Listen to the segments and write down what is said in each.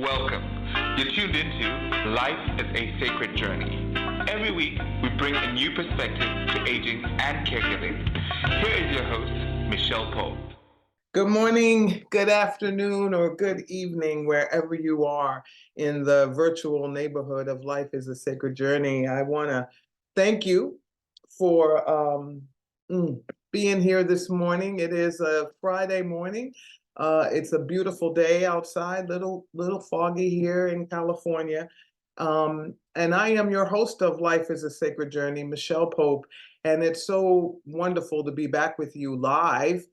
Welcome. You're tuned into Life is a Sacred Journey. Every week, we bring a new perspective to aging and caregiving. Here is your host, Micheal Pope. Good morning, good afternoon, or good evening, wherever you are in the virtual neighborhood of Life is a Sacred Journey. I want to thank you for being here this morning. It is a Friday morning. It's a beautiful day outside, little foggy here in California. And I am your host of Life is a Sacred Journey, Micheal Pope. And it's so wonderful to be back with you live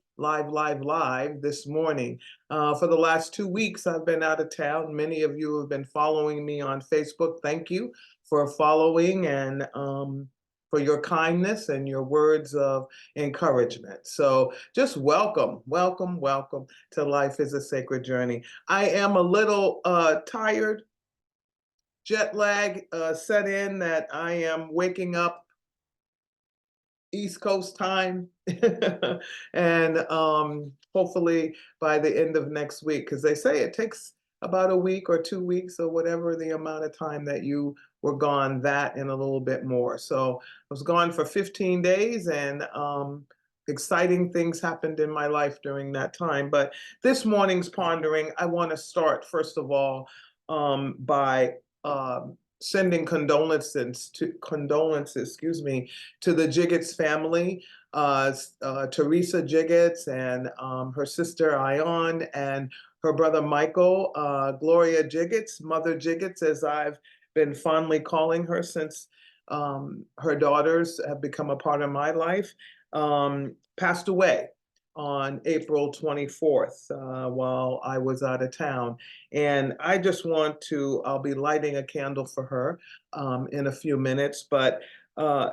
this morning. For the last 2 weeks, I've been out of town. Many of you have been following me on Facebook. Thank you for following and for your kindness and your words of encouragement. So just welcome to Life is a Sacred Journey. I am a little tired. Jet lag set in that I am waking up East Coast time and hopefully by the end of next week, because they say it takes about a week or 2 weeks or whatever the amount of time that you were gone, that and a little bit more. So I was gone for 15 days and exciting things happened in my life during that time. But this morning's pondering, I want to start first of all by sending condolences to the Jiggets family, Teresa Jiggets and her sister Ion and her brother Michael, Gloria Jiggets, Mother Jiggets, as I've been fondly calling her since her daughters have become a part of my life, passed away on April 24th while I was out of town. And I just I'll be lighting a candle for her in a few minutes, but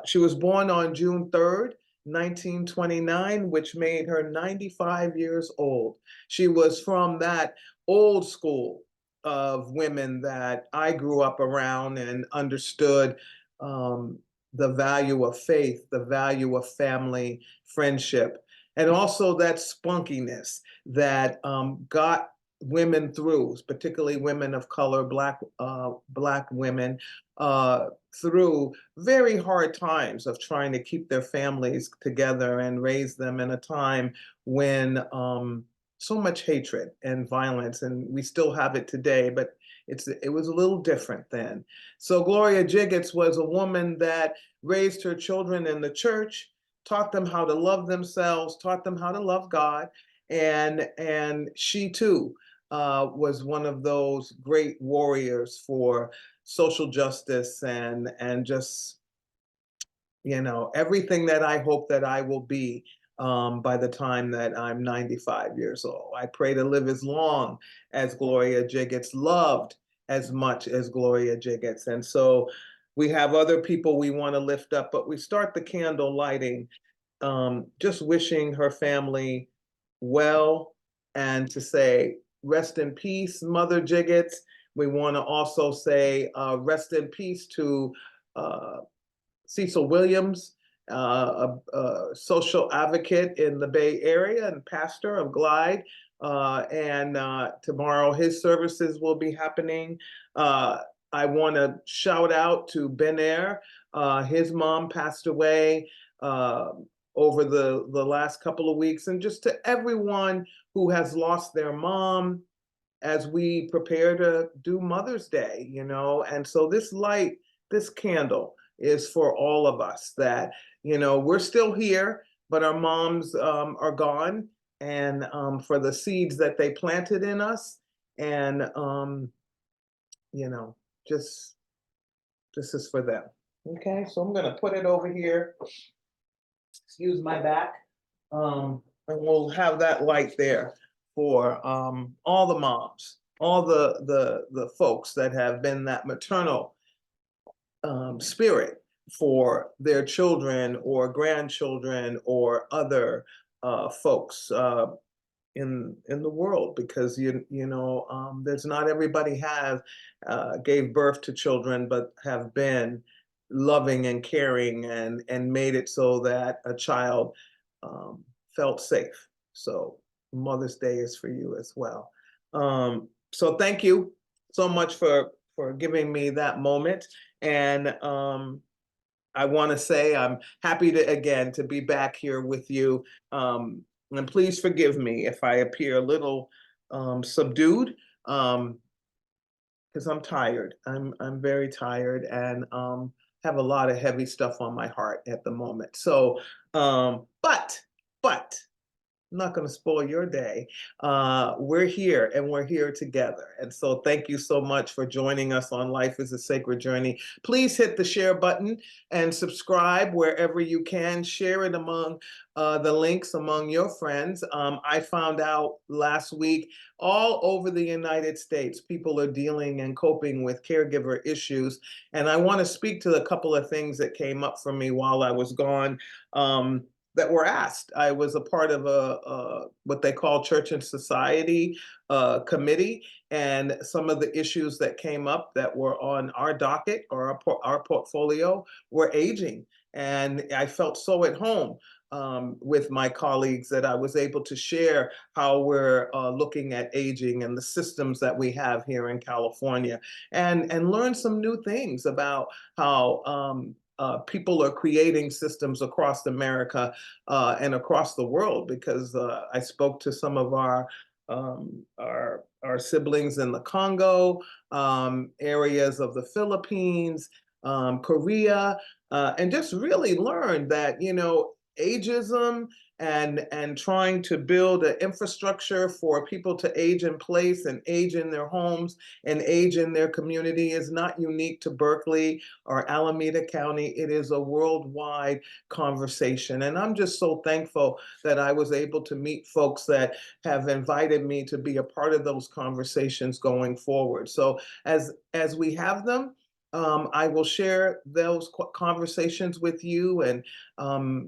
she was born on June 3rd, 1929, which made her 95 years old. She was from that old school of women that I grew up around and understood the value of faith, the value of family, friendship, and also that spunkiness that got women through, particularly women of color, Black women, through very hard times of trying to keep their families together and raise them in a time when so much hatred and violence, and we still have it today, but it was a little different then. So Gloria Jiggets was a woman that raised her children in the church, taught them how to love themselves, taught them how to love God, and she too was one of those great warriors for social justice and just everything that I hope that I will be by the time that I'm 95 years old. I pray to live as long as Gloria Jiggets, loved as much as Gloria Jiggets. And so we have other people we want to lift up, but we start the candle lighting just wishing her family well and to say, rest in peace, Mother Jiggets. We want to also say rest in peace to Cecil Williams, a social advocate in the Bay Area and pastor of Glide. And tomorrow his services will be happening. I want to shout out to Ben Air. His mom passed away over the last couple of weeks, and just to everyone who has lost their mom as we prepare to do Mother's Day, And so this light, this candle is for all of us that, we're still here, but our moms are gone, and for the seeds that they planted in us. And, just this is for them. Okay, so I'm going to put it over here. Excuse my back. And we'll have that light there for all the moms, all the folks that have been that maternal spirit for their children or grandchildren or other folks in the world, because there's not everybody gave birth to children, but have been loving and caring and made it so that a child felt safe. So Mother's Day is for you as well. So thank you so much for giving me that moment. And I want to say I'm happy again to be back here with you. And please forgive me if I appear a little subdued, because I'm tired. I'm very tired, and have a lot of heavy stuff on my heart at the moment. So, but I'm not going to spoil your day. We're here and we're here together. And so thank you so much for joining us on Life is a Sacred Journey. Please hit the share button and subscribe wherever you can. Share it among the links among your friends. I found out last week all over the United States, people are dealing and coping with caregiver issues. And I want to speak to a couple of things that came up for me while I was gone. That were asked. I was a part of a what they call Church and Society committee, and some of the issues that came up that were on our docket or our portfolio were aging. And I felt so at home with my colleagues that I was able to share how we're looking at aging and the systems that we have here in California, and learn some new things about how people are creating systems across America and across the world, because I spoke to some of our siblings in the Congo, areas of the Philippines, Korea, and just really learned that, ageism and trying to build an infrastructure for people to age in place and age in their homes and age in their community is not unique to Berkeley or Alameda County. It is a worldwide conversation. And I'm just so thankful that I was able to meet folks that have invited me to be a part of those conversations going forward. So as we have them, I will share those conversations with you. And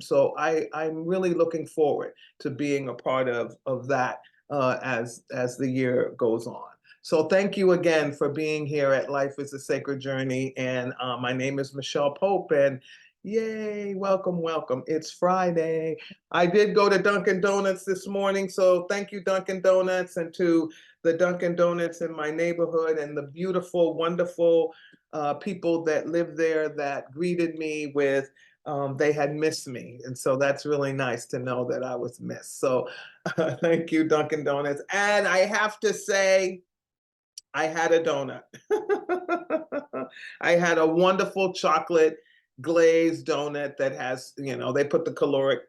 so I'm really looking forward to being a part of that as the year goes on. So thank you again for being here at Life is a Sacred Journey. And my name is Micheal Pope, and yay, welcome, welcome. It's Friday. I did go to Dunkin' Donuts this morning, so thank you, Dunkin' Donuts, and to the Dunkin' Donuts in my neighborhood and the beautiful, wonderful people that live there that greeted me with they had missed me. And so that's really nice to know that I was missed. So thank you, Dunkin' Donuts. And I have to say, I had a donut. I had a wonderful chocolate glazed donut that has, they put the caloric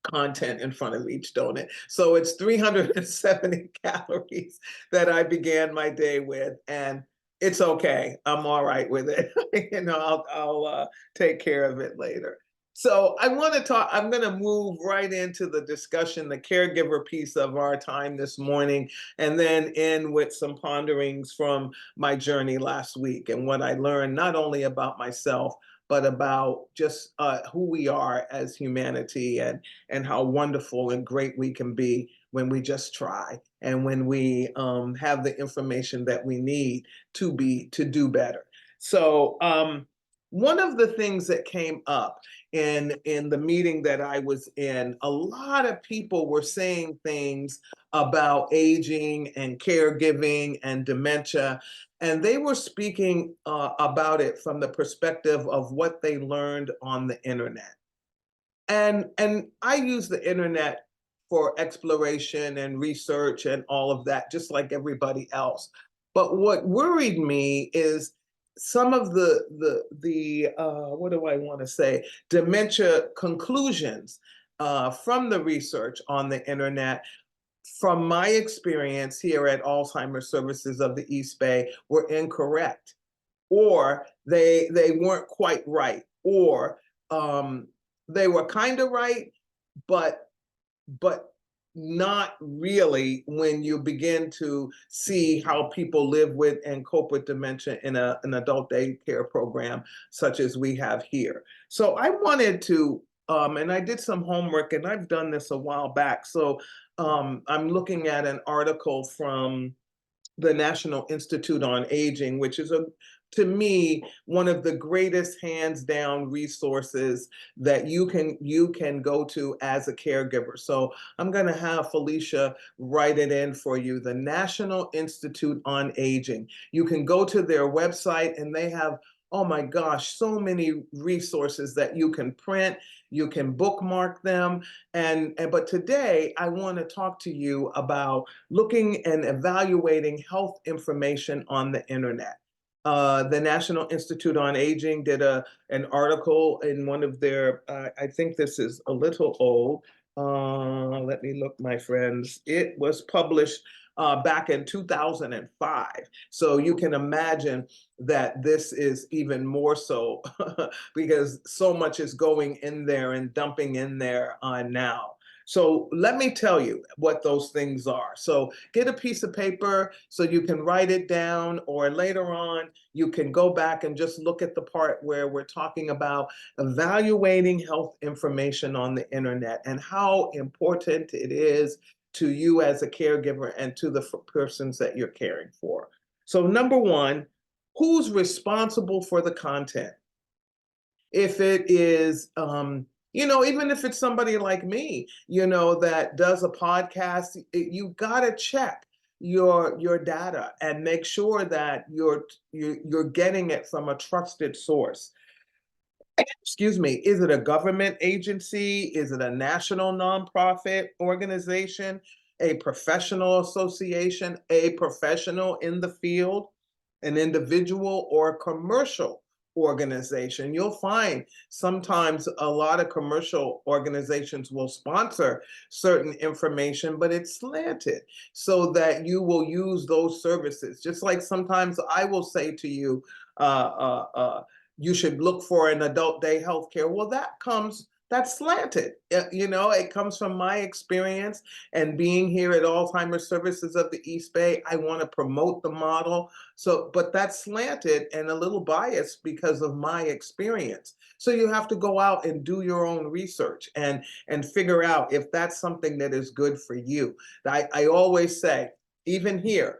content in front of each donut. So it's 370 calories that I began my day with. And it's okay. I'm all right with it. I'll take care of it later. So I'm going to move right into the discussion, the caregiver piece of our time this morning, and then end with some ponderings from my journey last week and what I learned, not only about myself, but about just who we are as humanity, and how wonderful and great we can be when we just try, and when we have the information that we need to do better. So one of the things that came up in the meeting that I was in, a lot of people were saying things about aging and caregiving and dementia, and they were speaking about it from the perspective of what they learned on the internet. And I use the internet for exploration and research and all of that, just like everybody else. But what worried me is some of the what do I want to say, dementia conclusions from the research on the internet, from my experience here at Alzheimer's Services of the East Bay, were incorrect, or they weren't quite right, or they were kind of right, but not really when you begin to see how people live with and cope with dementia in an adult day care program such as we have here. So I wanted to, and I did some homework, and I've done this a while back. So I'm looking at an article from the National Institute on Aging, which is a to me, one of the greatest hands down resources that you can go to as a caregiver. So I'm going to have Felicia write it in for you. The National Institute on Aging. You can go to their website and they have, oh my gosh, so many resources that you can print, you can bookmark them. And but today I want to talk to you about looking and evaluating health information on the internet. The National Institute on Aging did an article in one of their, I think this is a little old. Let me look, my friends. It was published back in 2005. So you can imagine that this is even more so because so much is going in there and dumping in there now. So let me tell you what those things are. So get a piece of paper so you can write it down, or later on, you can go back and just look at the part where we're talking about evaluating health information on the internet and how important it is to you as a caregiver and to the persons that you're caring for. So number one, who's responsible for the content? If it is, even if it's somebody like me, that does a podcast, you gotta check your data and make sure that you're getting it from a trusted source. Excuse me, is it a government agency? Is it a national nonprofit organization, a professional association, a professional in the field, an individual, or a commercial organization? You'll find sometimes a lot of commercial organizations will sponsor certain information, but it's slanted so that you will use those services. Just like sometimes I will say to you, you should look for an adult day healthcare. Well, that's slanted. It comes from my experience and being here at Alzheimer's Services of the East Bay. I want to promote the model. So, but that's slanted and a little biased because of my experience. So you have to go out and do your own research and figure out if that's something that is good for you. I always say, even here,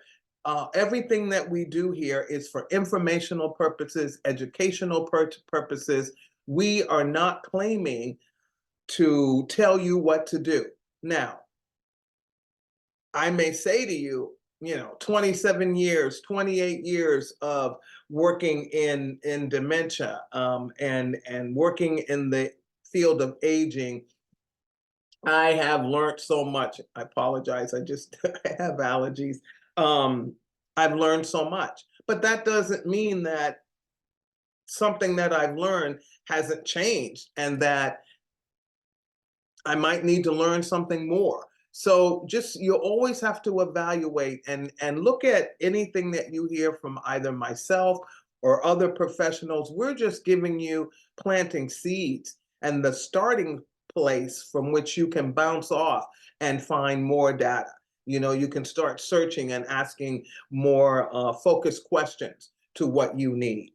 everything that we do here is for informational purposes, educational purposes. We are not claiming to tell you what to do. Now, I may say to you, 27 years, 28 years of working in dementia and working in the field of aging, I have learned so much. I apologize. I have allergies. I've learned so much, but that doesn't mean that something that I've learned hasn't changed and that I might need to learn something more. So you always have to evaluate and look at anything that you hear from either myself or other professionals. We're just giving you planting seeds and the starting place from which you can bounce off and find more data. You can start searching and asking more focused questions to what you need.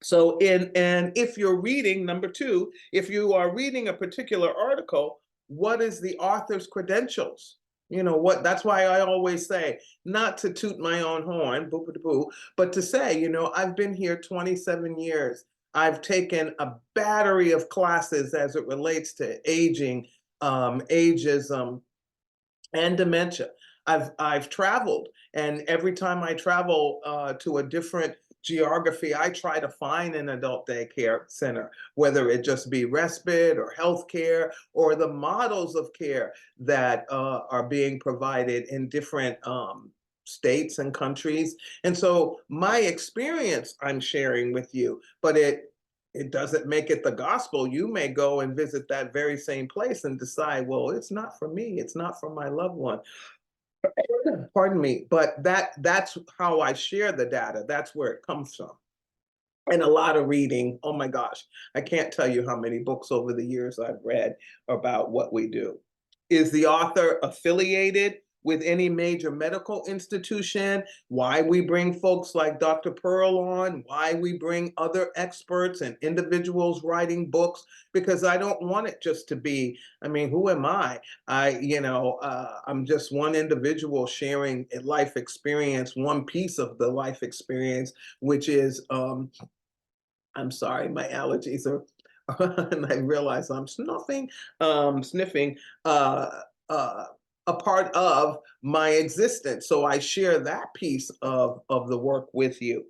So and if you're reading, number two, if you are reading a particular article, what is the author's credentials? That's why I always say, not to toot my own horn, boo, but to say, I've been here 27 years. I've taken a battery of classes as it relates to aging, ageism, and dementia. I've traveled, and every time I travel to a different geography, I try to find an adult daycare center, whether it just be respite or healthcare or the models of care that are being provided in different states and countries. And so my experience I'm sharing with you, but it doesn't make it the gospel. You may go and visit that very same place and decide, well, it's not for me. It's not for my loved one. Pardon me, but that's how I share the data. That's where it comes from. And a lot of reading. Oh my gosh, I can't tell you how many books over the years I've read about what we do. Is the author affiliated with any major medical institution, why we bring folks like Dr. Pearl on, why we bring other experts and individuals writing books, because I don't want it just to be, I mean, who am I? I'm just one individual sharing a life experience, one piece of the life experience, which is, I'm sorry, my allergies are, and I realize I'm sniffing, uh, a part of my existence. So I share that piece of the work with you.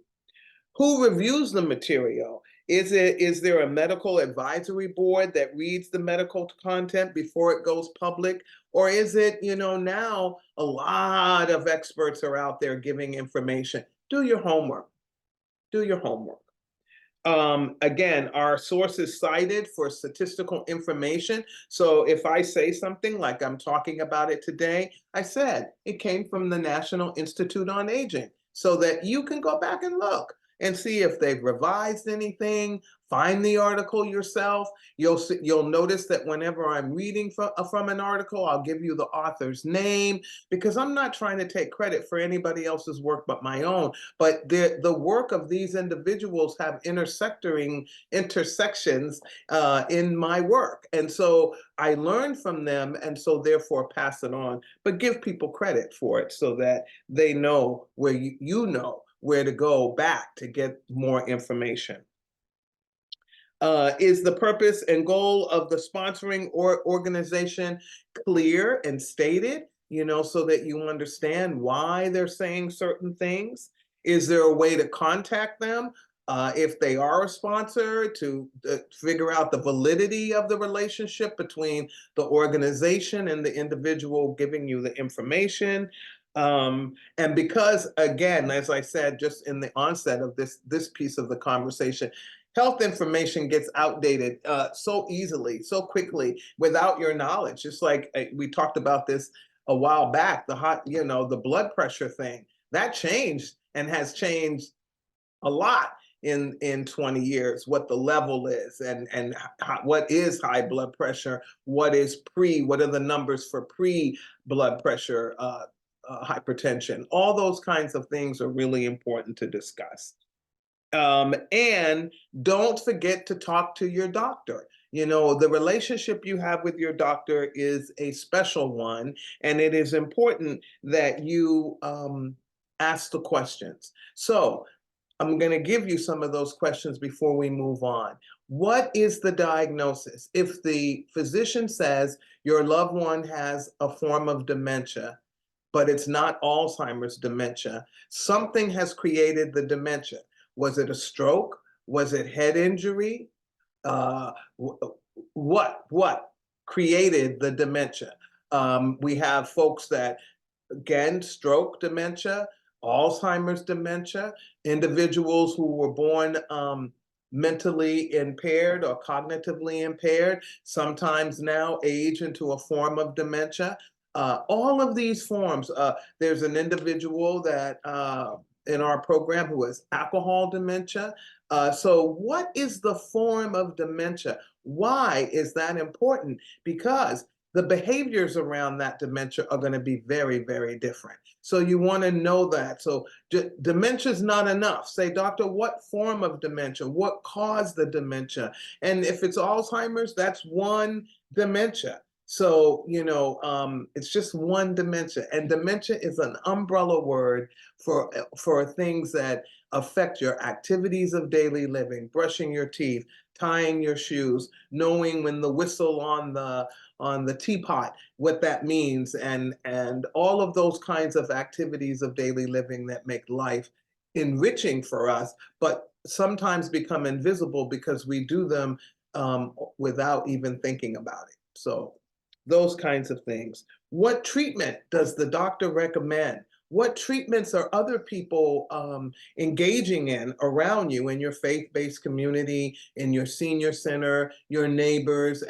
Who reviews the material? Is there a medical advisory board that reads the medical content before it goes public? Or is it, now a lot of experts are out there giving information? Do your homework. Do your homework. Again, our sources cited for statistical information. So if I say something like I'm talking about it today, I said it came from the National Institute on Aging, so that you can go back and look and see if they've revised anything. Find the article yourself. You'll notice that whenever I'm reading from an article, I'll give you the author's name, because I'm not trying to take credit for anybody else's work but my own. But the work of these individuals have intersections in my work. And so I learn from them, and so therefore pass it on. But give people credit for it so that they know where you know where to go back to get more information. Is the purpose and goal of the sponsoring or organization clear and stated, so that you understand why they're saying certain things? Is there a way to contact them if they are a sponsor, to figure out the validity of the relationship between the organization and the individual giving you the information? And because, again, as I said, just in the onset of this piece of the conversation, health information gets outdated so easily, so quickly, without your knowledge. Just like we talked about this a while back, the blood pressure thing, that changed and has changed a lot in 20 years, what the level is, and what is high blood pressure, what are the numbers for pre-blood pressure hypertension. All those kinds of things are really important to discuss. And don't forget to talk to your doctor. The relationship you have with your doctor is a special one, and it is important that you ask the questions. So I'm going to give you some of those questions before we move on. What is the diagnosis? If the physician says your loved one has a form of dementia, but it's not Alzheimer's dementia, something has created the dementia. Was it a stroke? Was it head injury? What created the dementia? We have folks that, again, stroke dementia, Alzheimer's dementia, individuals who were born mentally impaired or cognitively impaired, sometimes now age into a form of dementia. All of these forms, there's an individual that in our program who has alcohol dementia. So what is the form of dementia? Why is that important? Because the behaviors around that dementia are going to be very, very different. So you want to know that. So dementia is not enough. Say, doctor, what form of dementia? What caused the dementia? And if it's Alzheimer's, that's one dementia. So, it's just one dementia. And dementia is an umbrella word for things that affect your activities of daily living, brushing your teeth, tying your shoes, knowing when the whistle on the teapot, what that means, and all of those kinds of activities of daily living that make life enriching for us, but sometimes become invisible because we do them without even thinking about it. So those kinds of things. What treatment does the doctor recommend? What treatments are other people engaging in around you in your faith-based community, in your senior center, your neighbors,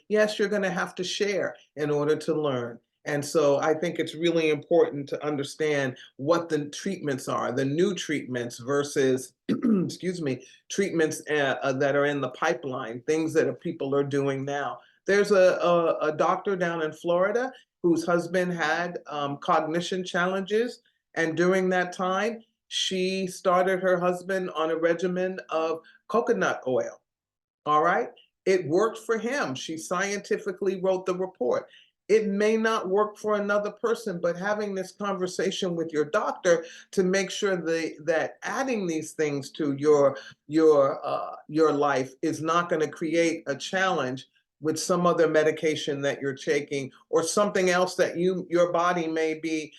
yes, you're going to have to share in order to learn. And so I think it's really important to understand what the treatments are, the new treatments versus, excuse me, treatments that are in the pipeline, things that people are doing now. There's a doctor down in Florida whose husband had cognition challenges. And during that time, she started her husband on a regimen of coconut oil. All right. It worked for him. She scientifically wrote the report. It may not work for another person, but having this conversation with your doctor to make sure that adding these things to your life is not going to create a challenge with some other medication that you're taking or something else that your body may be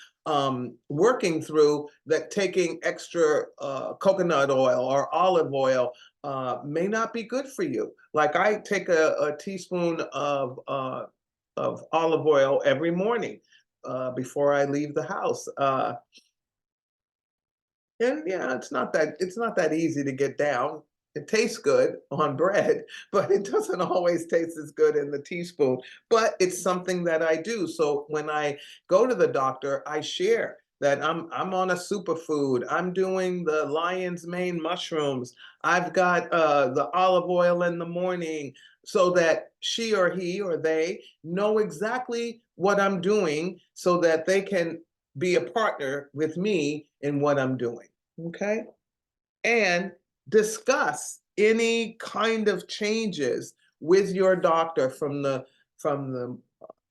working through, that taking extra coconut oil or olive oil may not be good for you. Like I take a teaspoon of olive oil every morning before I leave the house. And yeah, it's not that easy to get down. It tastes good on bread, but it doesn't always taste as good in the teaspoon. But it's something that I do. So when I go to the doctor, I share that I'm on a superfood. I'm doing the lion's mane mushrooms. I've got the olive oil in the morning, so that she or he or they know exactly what I'm doing, so that they can be a partner with me in what I'm doing. Okay. And discuss any kind of changes with your doctor from the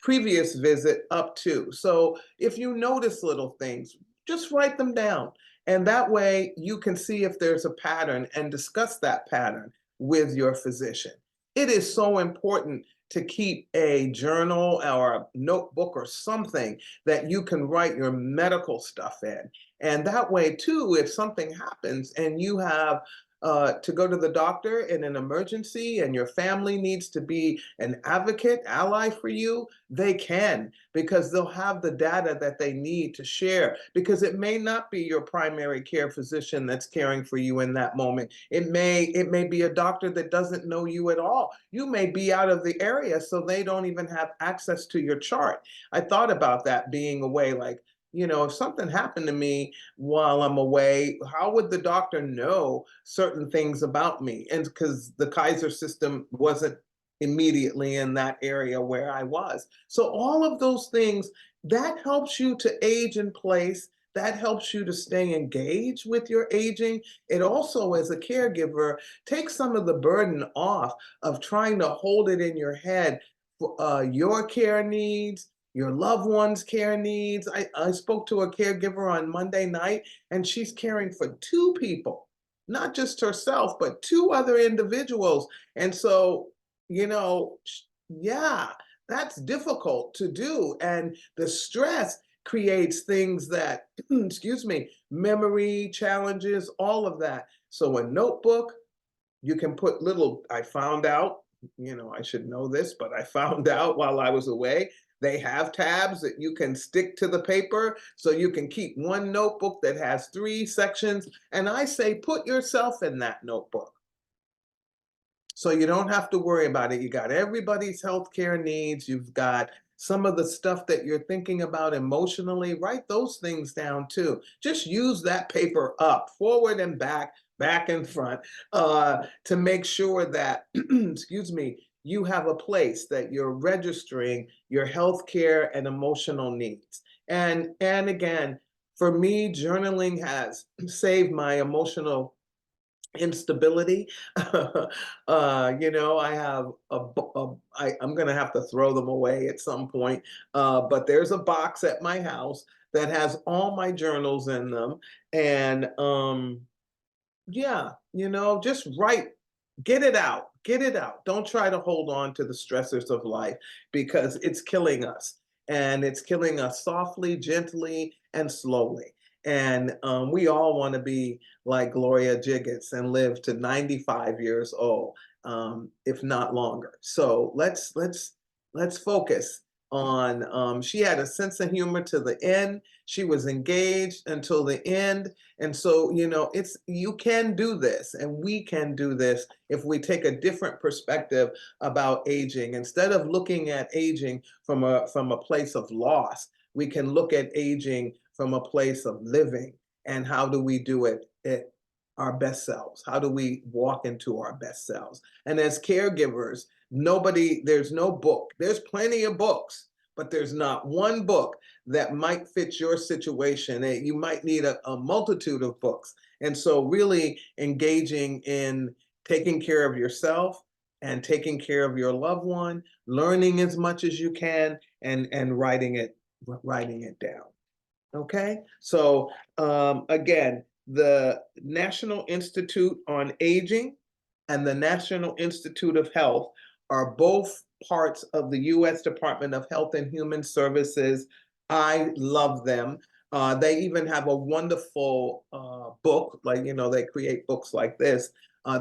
previous visit up to. So if you notice little things, just write them down. And that way you can see if there's a pattern and discuss that pattern with your physician. It is so important to keep a journal or a notebook or something that you can write your medical stuff in. And that way, too, if something happens and you have to go to the doctor in an emergency and your family needs to be an advocate, ally for you, they can, because they'll have the data that they need to share. Because it may not be your primary care physician that's caring for you in that moment. It may be a doctor that doesn't know you at all. You may be out of the area, so they don't even have access to your chart. I thought about that being away, like, if something happened to me while I'm away, how would the doctor know certain things about me? And because the Kaiser system wasn't immediately in that area where I was. So all of those things, that helps you to age in place. That helps you to stay engaged with your aging. It also, as a caregiver, takes some of the burden off of trying to hold it in your head for your care needs, your loved one's care needs. I spoke to a caregiver on Monday night, and she's caring for two people, not just herself, but two other individuals. And so, yeah, that's difficult to do. And the stress creates things that, excuse me, memory challenges, all of that. So a notebook, you can put I found out, I should know this, but I found out while I was away, they have tabs that you can stick to the paper, so you can keep one notebook that has 3 sections. And I say, put yourself in that notebook, so you don't have to worry about it. You got everybody's healthcare needs. You've got some of the stuff that you're thinking about emotionally. Write those things down too. Just use that paper up, forward and back and front, to make sure that, excuse me, you have a place that you're registering your healthcare and emotional needs. And again, for me, journaling has saved my emotional instability. I have I'm going to have to throw them away at some point. But there's a box at my house that has all my journals in them. And yeah, just write, get it out, get it out. Don't try to hold on to the stressors of life, because it's killing us, and it's killing us softly, gently, and slowly. And we all want to be like Gloria Jiggets and live to 95 years old, if not longer. So let's focus on. She had a sense of humor to the end. She was engaged until the end. And so, you can do this, and we can do this if we take a different perspective about aging. Instead of looking at aging from a place of loss, we can look at aging from a place of living. And how do we do it our best selves? How do we walk into our best selves? And as caregivers, there's no book. There's plenty of books, but there's not one book that might fit your situation. You might need a multitude of books. And so really engaging in taking care of yourself and taking care of your loved one, learning as much as you can, and writing it down. Okay, so again, the National Institute on Aging and the National Institute of Health are both parts of the U.S. Department of Health and Human Services. I love them. They even have a wonderful book, like, they create books like this.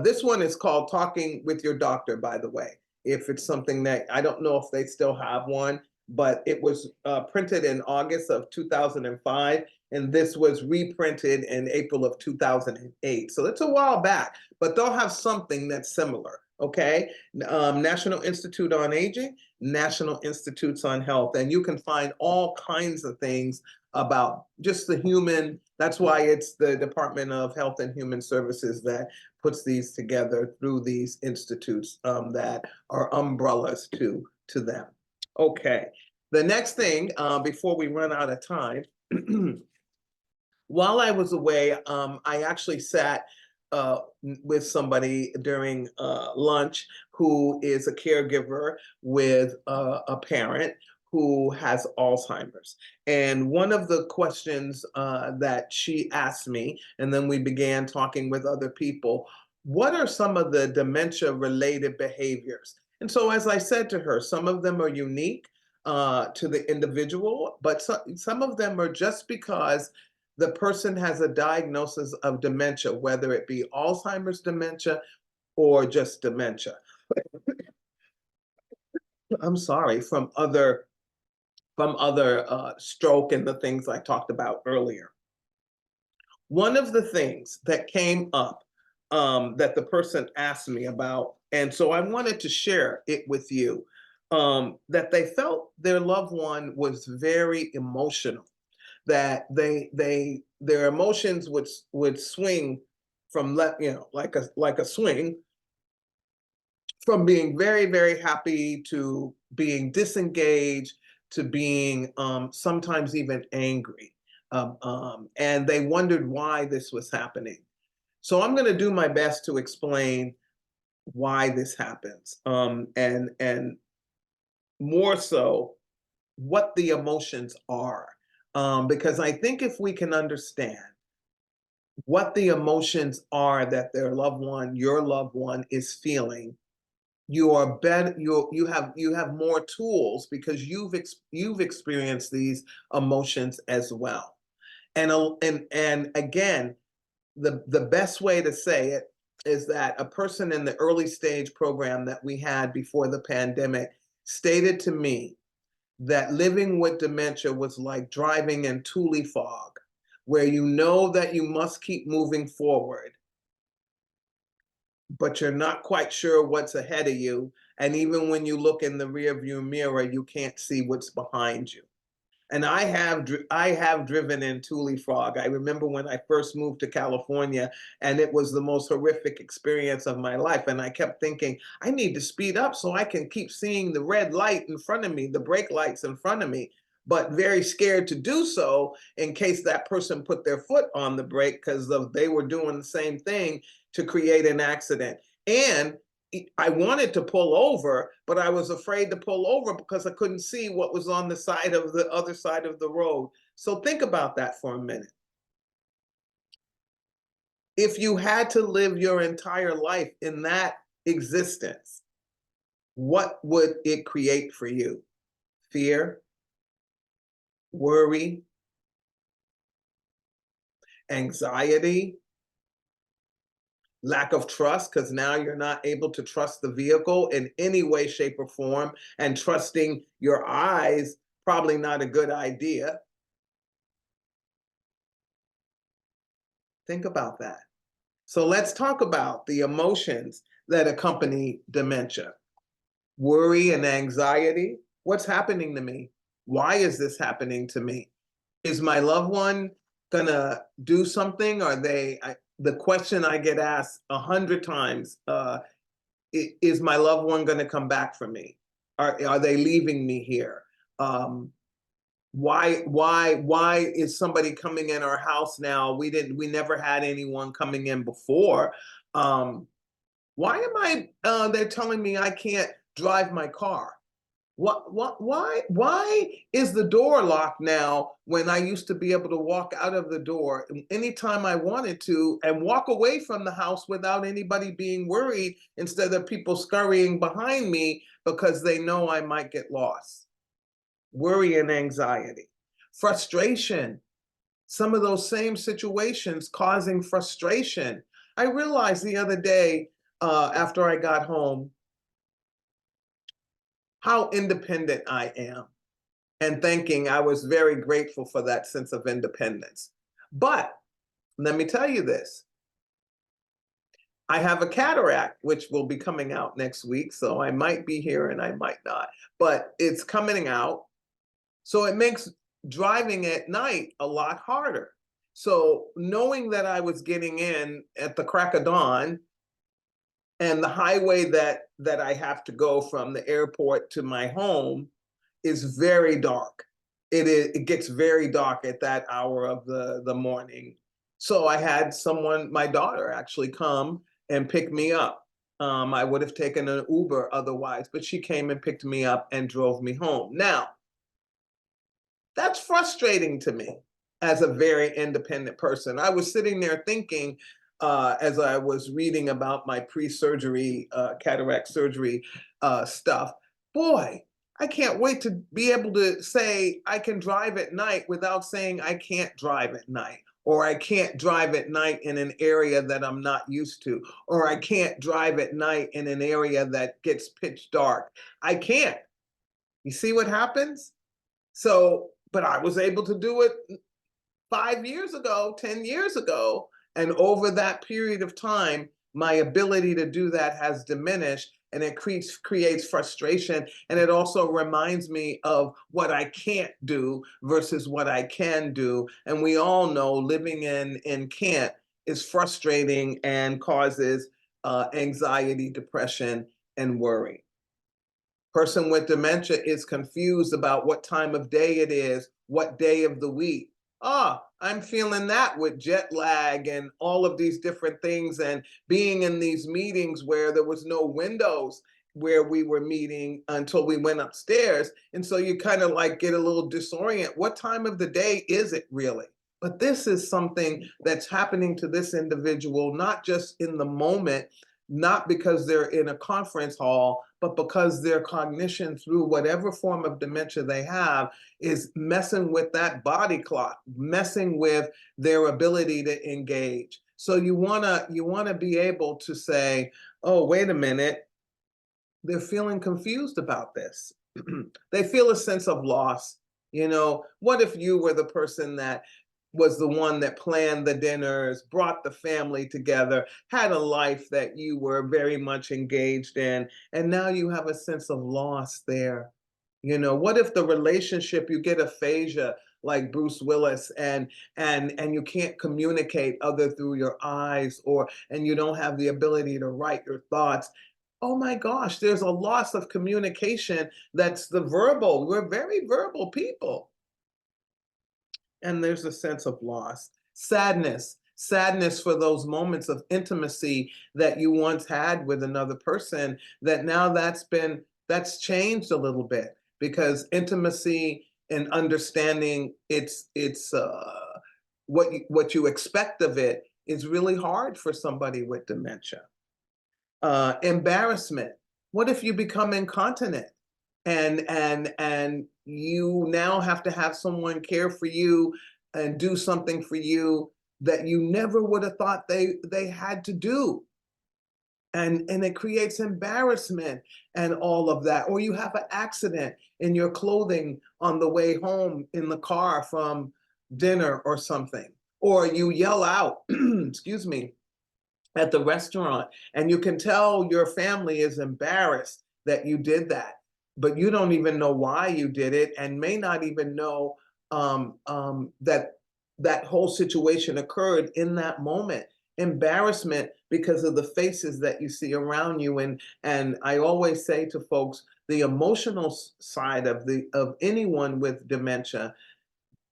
This one is called Talking with Your Doctor, by the way. If it's something that, I don't know if they still have one, but it was printed in August of 2005, and this was reprinted in April of 2008. So it's a while back, but they'll have something that's similar, okay? National Institute on Aging, National Institutes on Health, and you can find all kinds of things about just the human. That's why it's the Department of Health and Human Services that puts these together through these institutes that are umbrellas to them. Okay, the next thing, before we run out of time, while I was away, I actually sat with somebody during lunch who is a caregiver with a parent who has Alzheimer's. And one of the questions that she asked me, and then we began talking with other people, what are some of the dementia-related behaviors? And so, as I said to her, some of them are unique to the individual, but some of them are just because the person has a diagnosis of dementia, whether it be Alzheimer's dementia or just dementia. I'm sorry, from other stroke and the things I talked about earlier. One of the things that came up that the person asked me about, and so I wanted to share it with you, that they felt their loved one was very emotional, that their emotions would swing from like a swing, from being very, very happy to being disengaged to being sometimes even angry. And they wondered why this was happening. So I'm going to do my best to explain why this happens, and more so what the emotions are. Because I think if we can understand what the emotions are that your loved one is feeling, you are better. You have more tools because you've experienced these emotions as well. And again, the best way to say it is that a person in the early stage program that we had before the pandemic stated to me that living with dementia was like driving in Thule fog, where you know that you must keep moving forward, but you're not quite sure what's ahead of you. And even when you look in the rearview mirror, you can't see what's behind you. And I have driven in Thule fog. I remember when I first moved to California, and it was the most horrific experience of my life. And I kept thinking, I need to speed up so I can keep seeing the red light in front of me, the brake lights in front of me, but very scared to do so in case that person put their foot on the brake because they were doing the same thing to create an accident. And I wanted to pull over, but I was afraid to pull over because I couldn't see what was on the other side of the road. So think about that for a minute. If you had to live your entire life in that existence, what would it create for you? Fear, worry, anxiety, lack of trust, because now you're not able to trust the vehicle in any way, shape, or form, and trusting your eyes, probably not a good idea. Think about that. So let's talk about the emotions that accompany dementia. Worry and anxiety. What's happening to me? Why is this happening to me? Is my loved one gonna do something? the question I get asked 100 times, is my loved one going to come back for me? Are they leaving me here? Why is somebody coming in our house now? We never had anyone coming in before. Why am they're telling me I can't drive my car? Why is the door locked now when I used to be able to walk out of the door anytime I wanted to and walk away from the house without anybody being worried, instead of people scurrying behind me because they know I might get lost? Worry and anxiety, frustration, some of those same situations causing frustration. I realized the other day, after I got home, how independent I am, and thinking I was very grateful for that sense of independence. But let me tell you this. I have a cataract, which will be coming out next week, so I might be here and I might not, but it's coming out. So it makes driving at night a lot harder. So knowing that I was getting in at the crack of dawn, and the highway that I have to go from the airport to my home is very dark. It gets very dark at that hour of the morning. So I had my daughter actually come and pick me up. I would have taken an Uber otherwise, but she came and picked me up and drove me home. Now, that's frustrating to me as a very independent person. I was sitting there thinking, as I was reading about my pre-surgery, cataract surgery stuff, boy, I can't wait to be able to say I can drive at night without saying I can't drive at night, or I can't drive at night in an area that I'm not used to, or I can't drive at night in an area that gets pitch dark. I can't. You see what happens? So, but I was able to do it 5 years ago, 10 years ago. And over that period of time, my ability to do that has diminished, and it creates frustration. And it also reminds me of what I can't do versus what I can do. And we all know living in can't is frustrating and causes anxiety, depression, and worry. Person with dementia is confused about what time of day it is, what day of the week. I'm feeling that with jet lag and all of these different things, and being in these meetings where there was no windows where we were meeting until we went upstairs. And so you kind of like get a little disoriented. What time of the day is it really? But this is something that's happening to this individual, not just in the moment, not because they're in a conference hall, but because their cognition, through whatever form of dementia they have, is messing with that body clock, messing with their ability to engage. So you wanna be able to say, oh, wait a minute, they're feeling confused about this. They feel a sense of loss. What if you were the person that was the one that planned the dinners, brought the family together, had a life that you were very much engaged in, and now you have a sense of loss there? What if the relationship, you get aphasia like Bruce Willis, and you can't communicate other through your eyes, and you don't have the ability to write your thoughts? Oh my gosh, there's a loss of communication. That's the verbal. We're very verbal people. And there's a sense of loss, sadness for those moments of intimacy that you once had with another person, that now that's changed a little bit, because intimacy and understanding it's what you expect of it is really hard for somebody with dementia. Embarrassment. What if you become incontinent and you now have to have someone care for you and do something for you that you never would have thought they had to do? And it creates embarrassment and all of that. Or you have an accident in your clothing on the way home in the car from dinner or something. Or you yell out, excuse me, at the restaurant, and you can tell your family is embarrassed that you did that, but you don't even know why you did it, and may not even know that whole situation occurred in that moment. embarrassment because of the faces that you see around you. And I always say to folks, the emotional side of anyone with dementia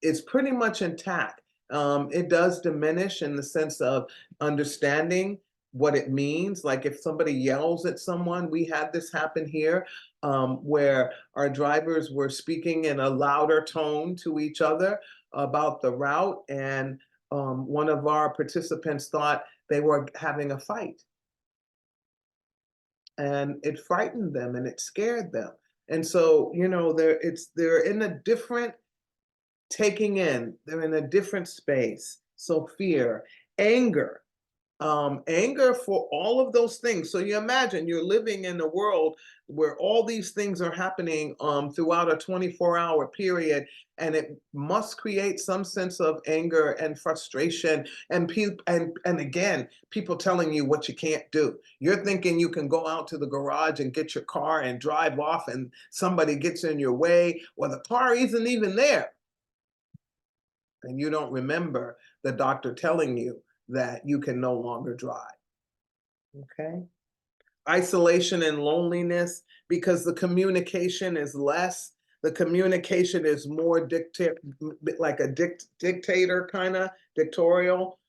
is pretty much intact. It does diminish in the sense of understanding what it means. Like if somebody yells at someone, we had this happen here, where our drivers were speaking in a louder tone to each other about the route, and one of our participants thought they were having a fight, and it frightened them and it scared them. And so, they're in a different taking in, they're in a different space. So fear, anger, anger for all of those things. So you imagine you're living in a world where all these things are happening throughout a 24-hour period, and it must create some sense of anger and frustration. And again, people telling you what you can't do. You're thinking you can go out to the garage and get your car and drive off, and somebody gets in your way, or the car isn't even there, and you don't remember the doctor telling you that you can no longer drive. Okay. Isolation and loneliness, because the communication is less. The communication is more like a dictator kind of dictatorial,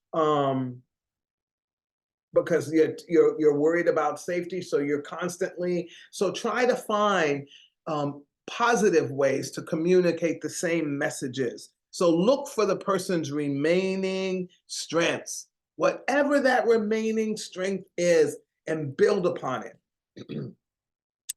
because you're worried about safety, so you're constantly. So try to find positive ways to communicate the same messages. So look for the person's remaining strengths, whatever that remaining strength is, and build upon it.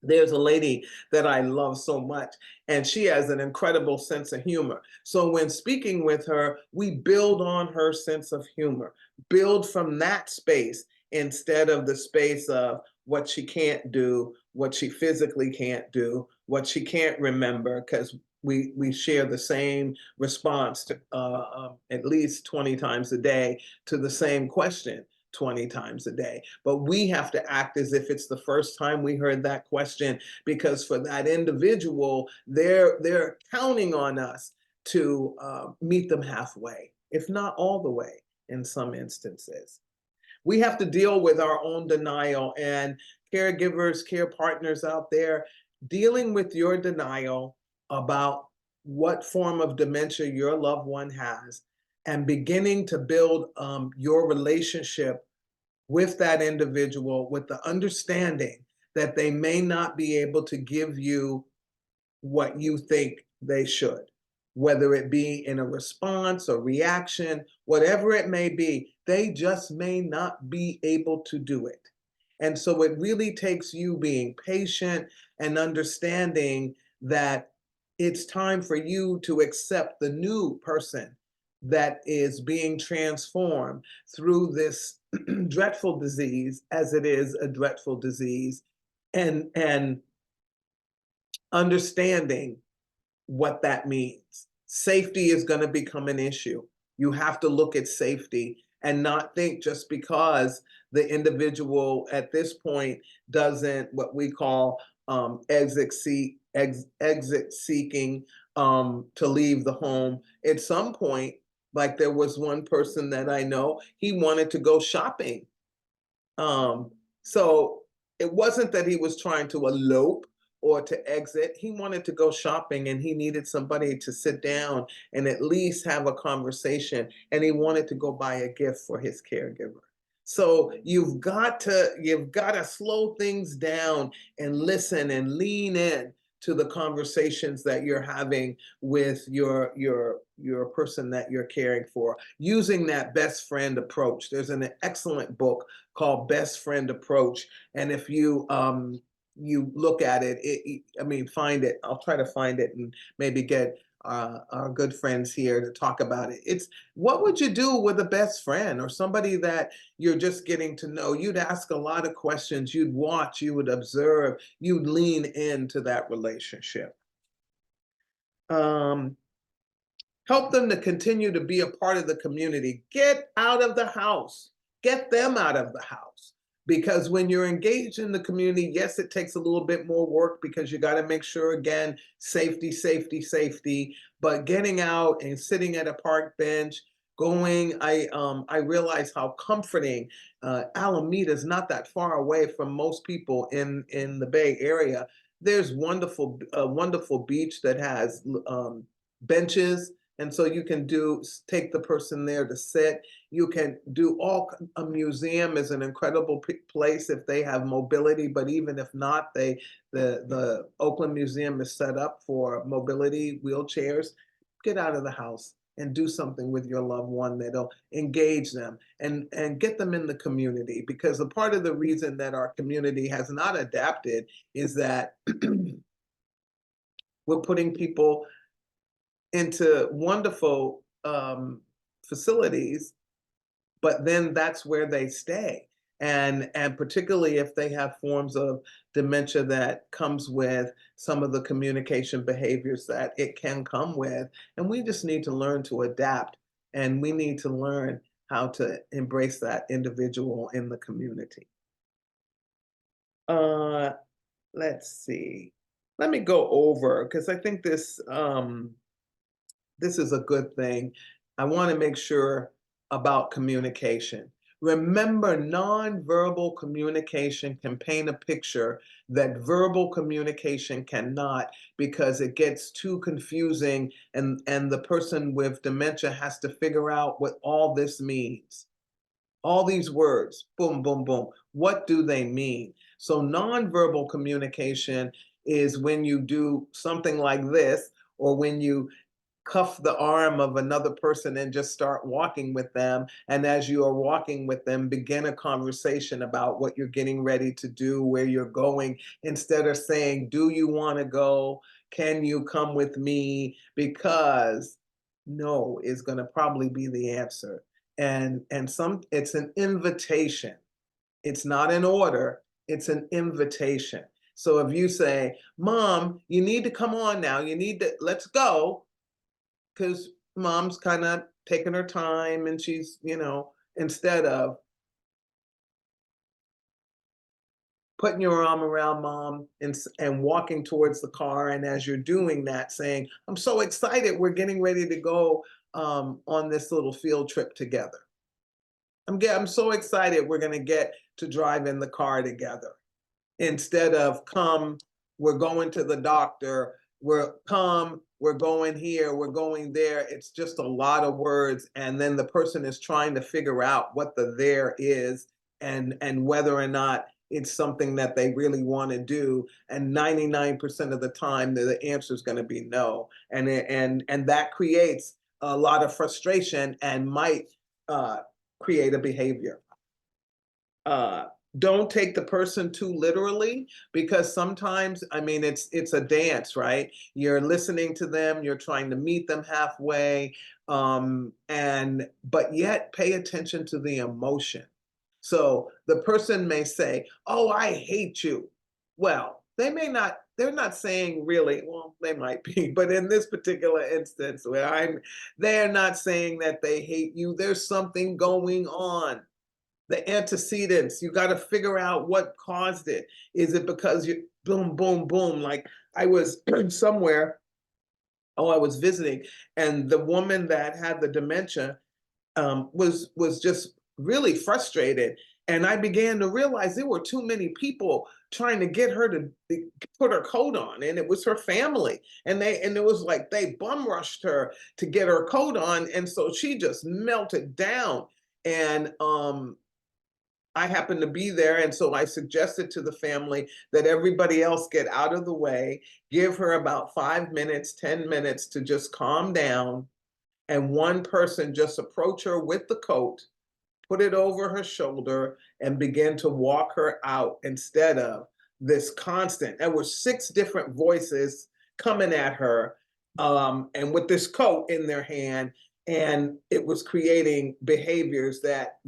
There's a lady that I love so much, and she has an incredible sense of humor. So when speaking with her, we build on her sense of humor, build from that space instead of the space of what she can't do, what she physically can't do, what she can't remember, because we share the same response to at least 20 times a day to the same question 20 times a day. But we have to act as if it's the first time we heard that question, because for that individual, they're counting on us to meet them halfway, if not all the way in some instances. We have to deal with our own denial, and caregivers, care partners out there, dealing with your denial about what form of dementia your loved one has, and beginning to build your relationship with that individual with the understanding that they may not be able to give you what you think they should, whether it be in a response or reaction, whatever it may be, they just may not be able to do it. And so it really takes you being patient and understanding that it's time for you to accept the new person that is being transformed through this dreadful disease, as it is a dreadful disease, and understanding what that means. Safety is going to become an issue. You have to look at safety and not think just because the individual at this point doesn't, what we call exit seeking, to leave the home. At some point, like there was one person that I know, he wanted to go shopping. So it wasn't that he was trying to elope or to exit. He wanted to go shopping, and he needed somebody to sit down and at least have a conversation, and he wanted to go buy a gift for his caregiver. So you've got to slow things down and listen and lean in to the conversations that you're having with your person that you're caring for, using that best friend approach. There's an excellent book called Best Friend Approach, and if you look at it, find it. I'll try to find it and maybe get our good friends here to talk about it. It's what would you do with a best friend or somebody that you're just getting to know? You'd ask a lot of questions, you'd watch, you would observe, you'd lean into that relationship. Help them to continue to be a part of the community. Get out of the house. Get them out of the house. Because when you're engaged in the community, yes, it takes a little bit more work because you got to make sure, again, safety, safety, safety. But getting out and sitting at a park bench, I realize how comforting. Alameda is not that far away from most people in the Bay Area. There's wonderful beach that has benches, and so you can take the person there to sit. You can do a museum is an incredible place if they have mobility, but even if not, the Oakland Museum is set up for mobility wheelchairs. Get out of the house and do something with your loved one that'll engage them and get them in the community, because a part of the reason that our community has not adapted is that we're putting people into wonderful facilities, but then that's where they stay. And particularly if they have forms of dementia that comes with some of the communication behaviors that it can come with. And we just need to learn to adapt, and we need to learn how to embrace that individual in the community. Uh, let's see. Let me go over, because I think this is a good thing. I want to make sure about communication. Remember, nonverbal communication can paint a picture that verbal communication cannot, because it gets too confusing, and the person with dementia has to figure out what all this means. All these words, boom, boom, boom. What do they mean? So nonverbal communication is when you do something like this, or when you cuff the arm of another person and just start walking with them. And as you are walking with them, begin a conversation about what you're getting ready to do, where you're going, instead of saying, do you want to go? Can you come with me? Because no is going to probably be the answer. And it's an invitation. It's not an order, it's an invitation. So if you say, Mom, you need to come on now, let's go, because mom's kind of taking her time, and she's, instead of putting your arm around mom and walking towards the car, and as you're doing that, saying, I'm so excited, we're getting ready to go on this little field trip together. I'm so excited we're going to get to drive in the car together. Instead of come, we're going to the doctor, we're going here, we're going there. It's just a lot of words. And then the person is trying to figure out what the there is, and whether or not it's something that they really want to do. And 99% of the time, the answer is going to be no. And that creates a lot of frustration and might create a behavior. Don't take the person too literally, because sometimes, I mean, it's a dance, right? You're listening to them, you're trying to meet them halfway, but yet pay attention to the emotion. So the person may say, "Oh, I hate you." Well, they're not saying really, well, they might be, but in this particular instance they're not saying that they hate you. There's something going on. The antecedents, you got to figure out what caused it. Is it because you boom, boom, boom? Like, I was somewhere, I was visiting, and the woman that had the dementia was just really frustrated. And I began to realize there were too many people trying to get her to put her coat on, and it was her family. And it was like they bum rushed her to get her coat on, and so she just melted down. And I happened to be there, and so I suggested to the family that everybody else get out of the way, give her about 5 minutes, 10 minutes to just calm down, and one person just approach her with the coat, put it over her shoulder, and begin to walk her out, instead of this constant. There were 6 different voices coming at her, and with this coat in their hand, and it was creating behaviors that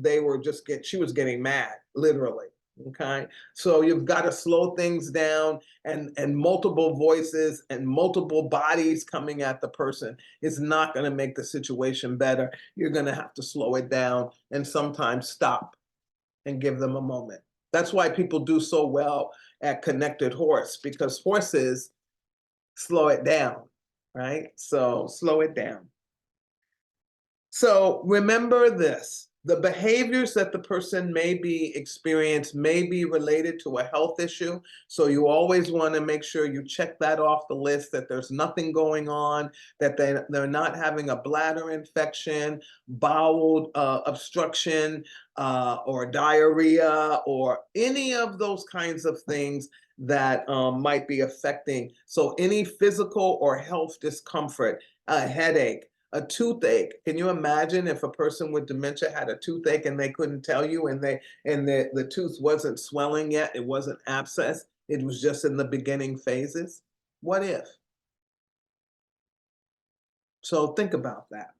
she was getting mad, literally. Okay. So you've got to slow things down, and multiple voices and multiple bodies coming at the person is not going to make the situation better. You're going to have to slow it down and sometimes stop and give them a moment. That's why people do so well at Connected Horse, because horses slow it down, right? So slow it down. So remember this, the behaviors that the person may be experiencing may be related to a health issue. So you always want to make sure you check that off the list, that there's nothing going on, that they're not having a bladder infection, bowel obstruction, or diarrhea, or any of those kinds of things that might be affecting. So any physical or health discomfort, a headache, a toothache. Can you imagine if a person with dementia had a toothache and they couldn't tell you, and the tooth wasn't swelling yet, it wasn't abscess, it was just in the beginning phases? What if? So think about that.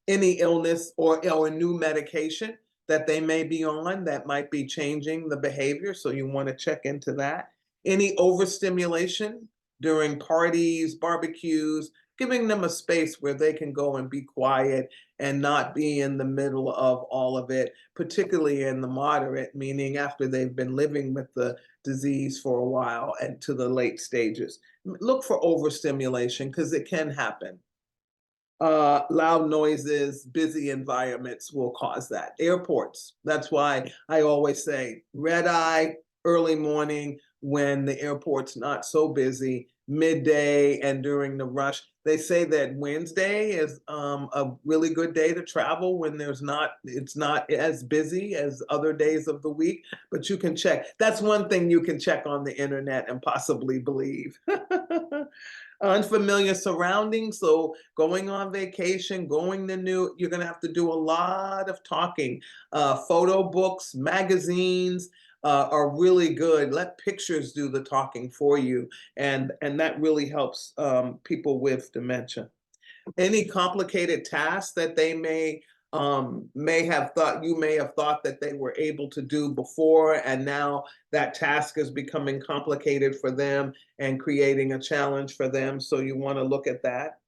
Any illness or a new medication that they may be on that might be changing the behavior, so you want to check into that. Any overstimulation during parties, barbecues, giving them a space where they can go and be quiet and not be in the middle of all of it, particularly in the moderate, meaning after they've been living with the disease for a while and to the late stages. Look for overstimulation because it can happen. Loud noises, busy environments will cause that. Airports, that's why I always say red eye, early morning when the airport's not so busy, midday and during the rush. They say that Wednesday is a really good day to travel when it's not as busy as other days of the week, but you can check. That's one thing you can check on the internet and possibly believe. Unfamiliar surroundings, so going on vacation, you're going to have to do a lot of talking. Photo books, magazines are really good. Let pictures do the talking for you, and that really helps people with dementia. Any complicated tasks that they may have thought that they were able to do before, and now that task is becoming complicated for them and creating a challenge for them. So you want to look at that.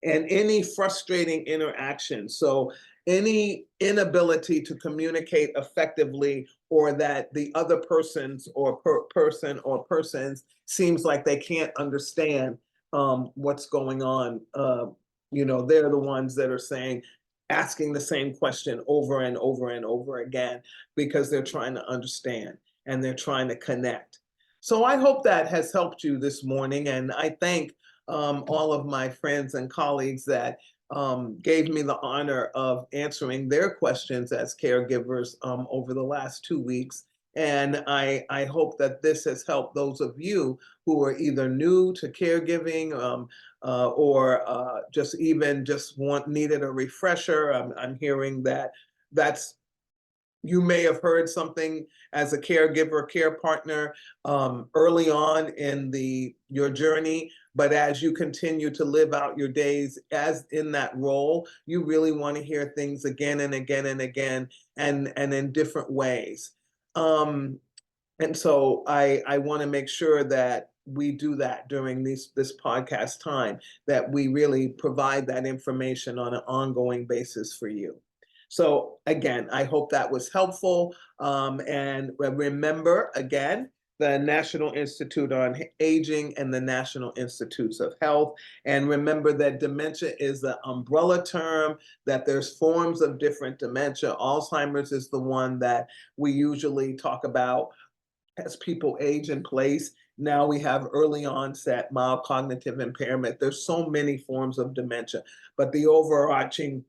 And any frustrating interaction. So any inability to communicate effectively, or that the other person's or person or persons seems like they can't understand what's going on. They're the ones that are asking the same question over and over and over again because they're trying to understand and they're trying to connect. So I hope that has helped you this morning, and I thank all of my friends and colleagues that gave me the honor of answering their questions as caregivers over the last 2 weeks. And I hope that this has helped those of you who are either new to caregiving, or needed a refresher. I'm hearing that's you may have heard something as a caregiver, care partner early on in your journey, but as you continue to live out your days as in that role, you really want to hear things again and again and again, and in different ways. And so I want to make sure that we do that during this podcast time, that we really provide that information on an ongoing basis for you. So again, I hope that was helpful. And remember, again, the National Institute on Aging and the National Institutes of Health. And remember that dementia is an umbrella term, that there's forms of different dementia. Alzheimer's is the one that we usually talk about as people age in place. Now we have early onset mild cognitive impairment. There's so many forms of dementia, but the overarching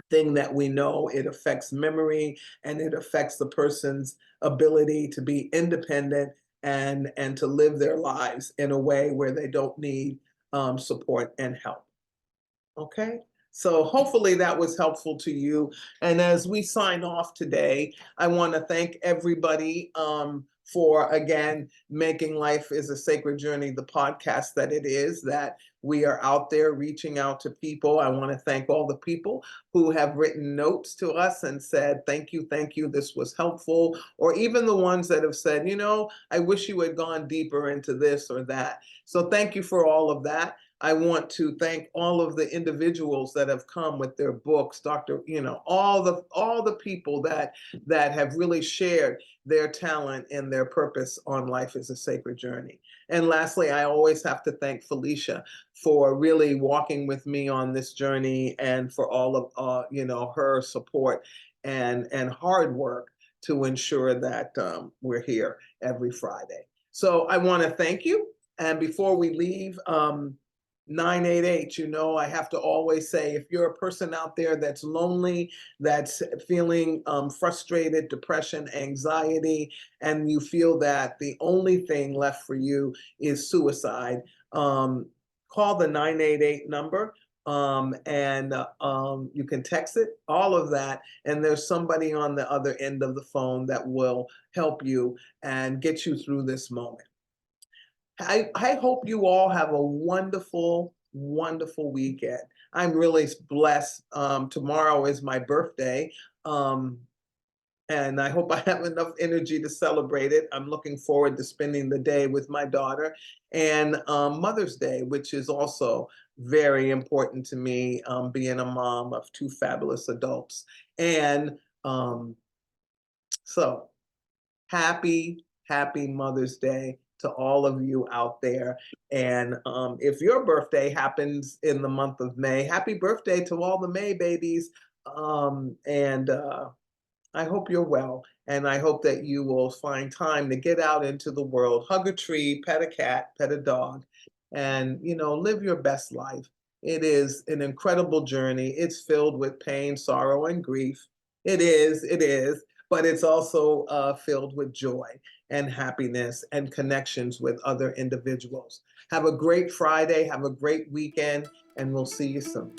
thing that we know, it affects memory and it affects the person's ability to be independent and to live their lives in a way where they don't need support and help. Okay, so hopefully that was helpful to you. And as we sign off today, I want to thank everybody for, again, making Life is a Sacred Journey the podcast that it is, that we are out there reaching out to people. I want to thank all the people who have written notes to us and said, thank you, this was helpful. Or even the ones that have said, I wish you had gone deeper into this or that. So thank you for all of that. I want to thank all of the individuals that have come with their books, all the people that have really shared their talent and their purpose on Life is a Sacred Journey. And lastly, I always have to thank Felicia for really walking with me on this journey and for all of her support and hard work to ensure that we're here every Friday. So I want to thank you. And before we leave, 988, I have to always say, if you're a person out there that's lonely, that's feeling frustrated, depression, anxiety, and you feel that the only thing left for you is suicide, call the 988 number. And you can text it, all of that, and there's somebody on the other end of the phone that will help you and get you through this moment. I hope you all have a wonderful, wonderful weekend. I'm really blessed. Tomorrow is my birthday. And I hope I have enough energy to celebrate it. I'm looking forward to spending the day with my daughter, and Mother's Day, which is also very important to me, being a mom of two fabulous adults. And so happy, happy Mother's Day to all of you out there. And if your birthday happens in the month of May, happy birthday to all the May babies. And I hope you're well, and I hope that you will find time to get out into the world, hug a tree, pet a cat, pet a dog, and live your best life. It is an incredible journey. It's filled with pain, sorrow, and grief. It is, but it's also filled with joy and happiness and connections with other individuals. Have a great Friday, have a great weekend, and we'll see you soon.